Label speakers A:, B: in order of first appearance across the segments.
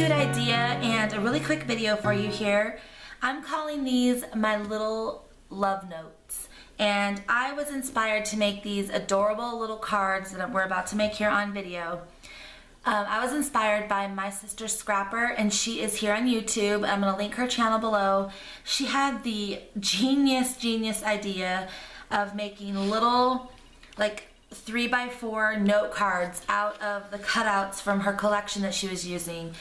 A: cute idea and a really quick video for you here. I'm calling these my little love notes, and I was inspired to make these adorable little cards that we're about to make here on video. I was inspired by my sister Scrapper, and she is here on YouTube. I'm going to link her channel below. She had the genius idea of making little like 3x4 note cards out of the cutouts from her collection that she was using.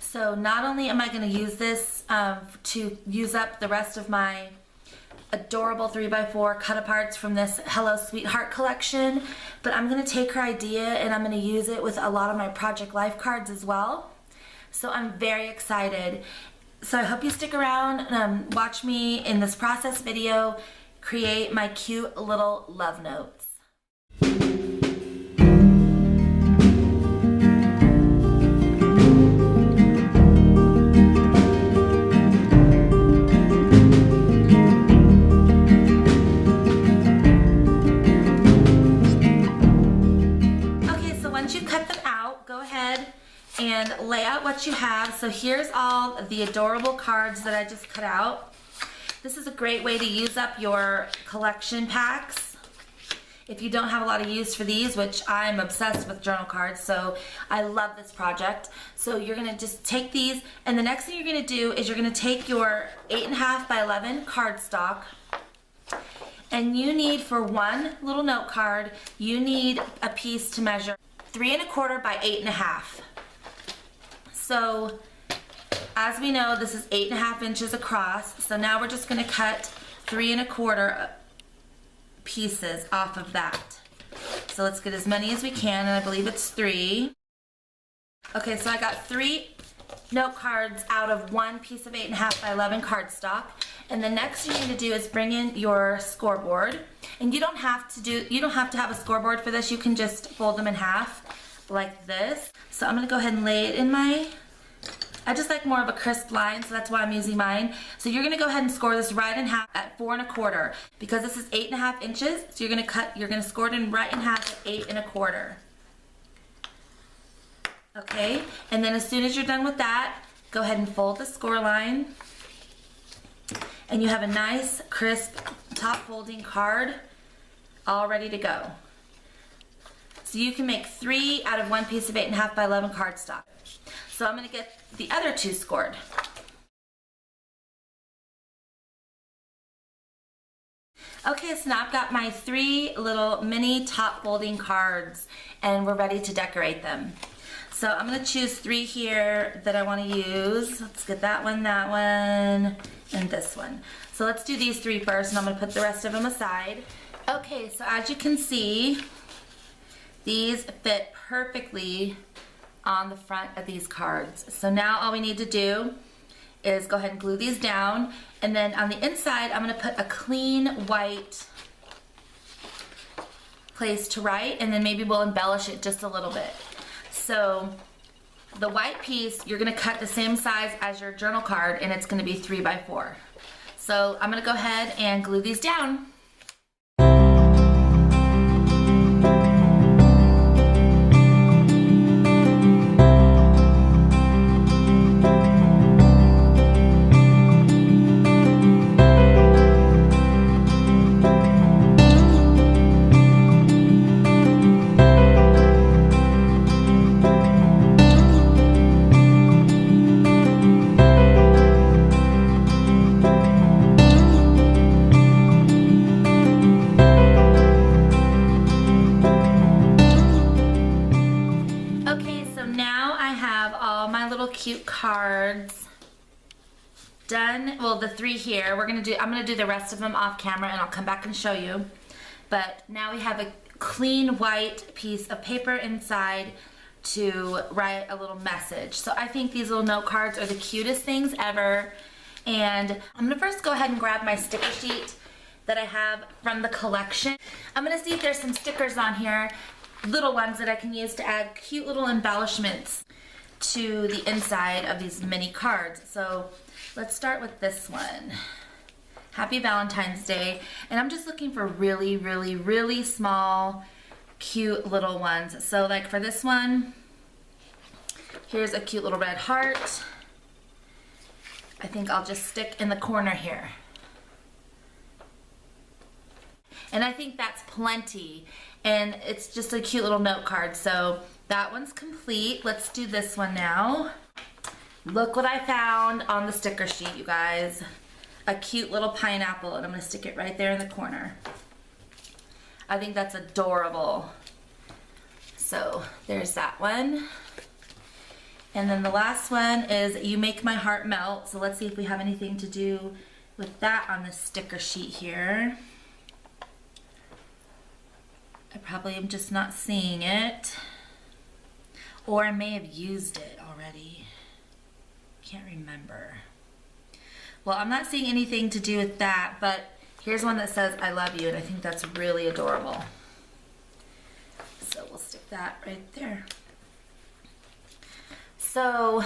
A: So not only am I going to use this to use up the rest of my adorable 3x4 cut-aparts from this Hello Sweetheart collection, but I'm going to take her idea and I'm going to use it with a lot of my Project Life cards as well. So I'm very excited. So I hope you stick around and watch me in this process video create my cute little love notes. And lay out what you have. So here's all the adorable cards that I just cut out. This is a great way to use up your collection packs if you don't have a lot of use for these, which I'm obsessed with journal cards, so I love this project. So you're gonna just take these, and the next thing you're gonna do is you're gonna take your 8.5 by 11 cardstock, and you need, for one little note card, you need a piece to measure 3¼ by 8.5. So, as we know, this is 8.5 inches across. So now we're just going to cut 3¼ pieces off of that. So let's get as many as we can, and I believe it's 3. Okay, so I got 3 note cards out of one piece of 8.5 by 11 cardstock. And the next thing you need to do is bring in your scoreboard. And you don't have to have a scoreboard for this. You can just fold them in half like this. So I'm going to go ahead and lay it in I just like more of a crisp line, so that's why I'm using mine. So you're going to go ahead and score this right in half at 4¼ because this is 8.5 inches. So you're going to score it in right in half at 8¼ Okay, and then as soon as you're done with that, go ahead and fold the score line, and you have a nice crisp top folding card all ready to go. So you can make 3 out of one piece of 8.5 by 11 cardstock. So I'm going to get the other 2 scored. Okay, so now I've got my 3 little mini top folding cards, and we're ready to decorate them. So I'm going to choose 3 here that I want to use. Let's get that one, and this one. So let's do these 3 first, and I'm going to put the rest of them aside. Okay, so as you can see, these fit perfectly on the front of these cards. So now all we need to do is go ahead and glue these down, and then on the inside I'm going to put a clean white place to write, and then maybe we'll embellish it just a little bit. So the white piece, you're going to cut the same size as your journal card, and it's going to be 3x4. So I'm going to go ahead and glue these down. Cute cards done. Well, the 3 here, I'm gonna do the rest of them off camera, and I'll come back and show you. But now we have a clean white piece of paper inside to write a little message. So I think these little note cards are the cutest things ever. And I'm gonna first go ahead and grab my sticker sheet that I have from the collection. I'm gonna see if there's some stickers on here, little ones that I can use to add cute little embellishments to the inside of these mini cards. So let's start with this one. Happy Valentine's Day. And I'm just looking for really small, cute little ones. So like for this one, Here's a cute little red heart. I think I'll just stick in the corner here. And I think that's plenty. And it's just a cute little note card. So that one's complete. Let's do this one now. Look what I found on the sticker sheet, you guys. A cute little pineapple, and I'm gonna stick it right there in the corner. I think that's adorable. So there's that one. And then the last one is You Make My Heart Melt. So let's see if we have anything to do with that on the sticker sheet here. I probably am just not seeing it. Or I may have used it already. Can't remember. Well, I'm not seeing anything to do with that, but here's one that says I love you, and I think that's really adorable. So we'll stick that right there. So,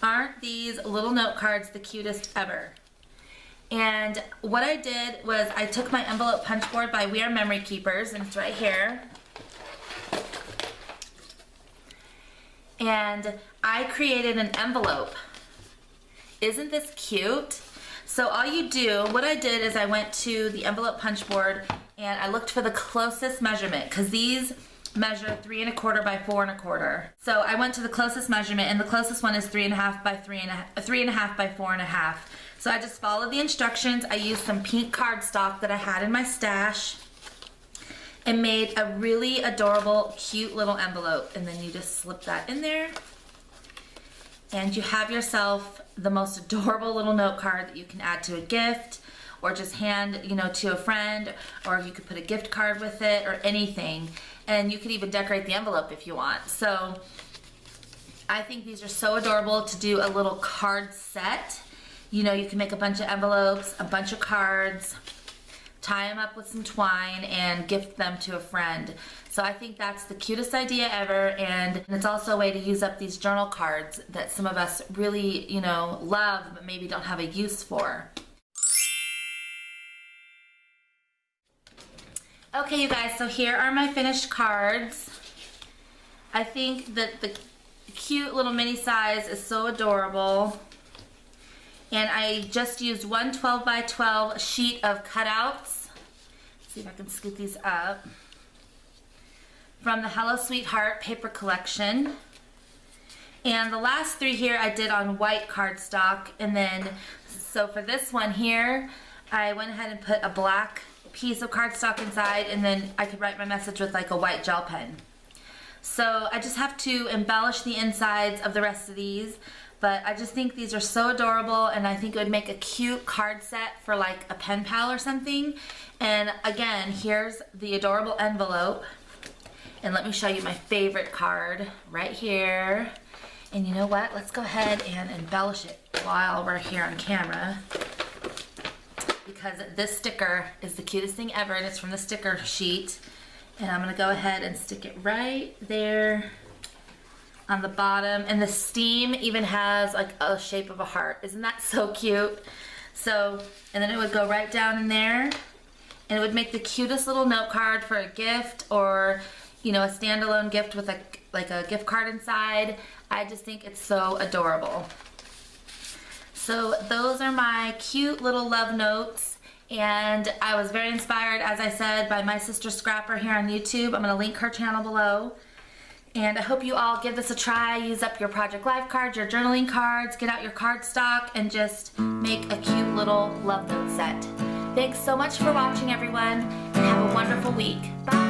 A: aren't these little note cards the cutest ever? And what I did was I took my envelope punch board by We Are Memory Keepers, and it's right here. And I created an envelope. Isn't this cute? So all you do, what I did is I went to the envelope punch board and I looked for the closest measurement, because these measure 3 1/4 by 4 1/4. So I went to the closest measurement, and the closest one is 3 1/2 by 3 1/2 by 4 1/2. So I just followed the instructions. I used some pink cardstock that I had in my stash and made a really adorable, cute little envelope. And then you just slip that in there, and you have yourself the most adorable little note card that you can add to a gift, or just hand, you know, to a friend, or you could put a gift card with it, or anything. And you could even decorate the envelope if you want. So I think these are so adorable to do a little card set. You know, you can make a bunch of envelopes, a bunch of cards, tie them up with some twine, and gift them to a friend. So I think that's the cutest idea ever, and it's also a way to use up these journal cards that some of us really, you know, love, but maybe don't have a use for. Okay, you guys, so here are my finished cards. I think that the cute little mini size is so adorable. And I just used one 12 by 12 sheet of cutouts. Let's see if I can scoop these up. From the Hello Sweetheart paper collection. And the last 3 here I did on white cardstock. And then, so for this one here, I went ahead and put a black piece of cardstock inside, and then I could write my message with like a white gel pen. So I just have to embellish the insides of the rest of these, but I just think these are so adorable, and I think it would make a cute card set for like a pen pal or something. And again, here's the adorable envelope, and let me show you my favorite card right here. And you know what, let's go ahead and embellish it while we're here on camera, because this sticker is the cutest thing ever, and it's from the sticker sheet. And I'm gonna go ahead and stick it right there on the bottom. And the steam even has like a shape of a heart. Isn't that so cute? So, and then it would go right down in there, and it would make the cutest little note card for a gift, or, you know, a standalone gift with a gift card inside. I just think it's so adorable. So those are my cute little love notes, and I was very inspired, as I said, by my sister Scrapper here on YouTube. I'm going to link her channel below, and I hope you all give this a try. Use up your Project Life cards, your journaling cards, get out your cardstock, and just make a cute little love note set. Thanks so much for watching, everyone, and have a wonderful week. Bye!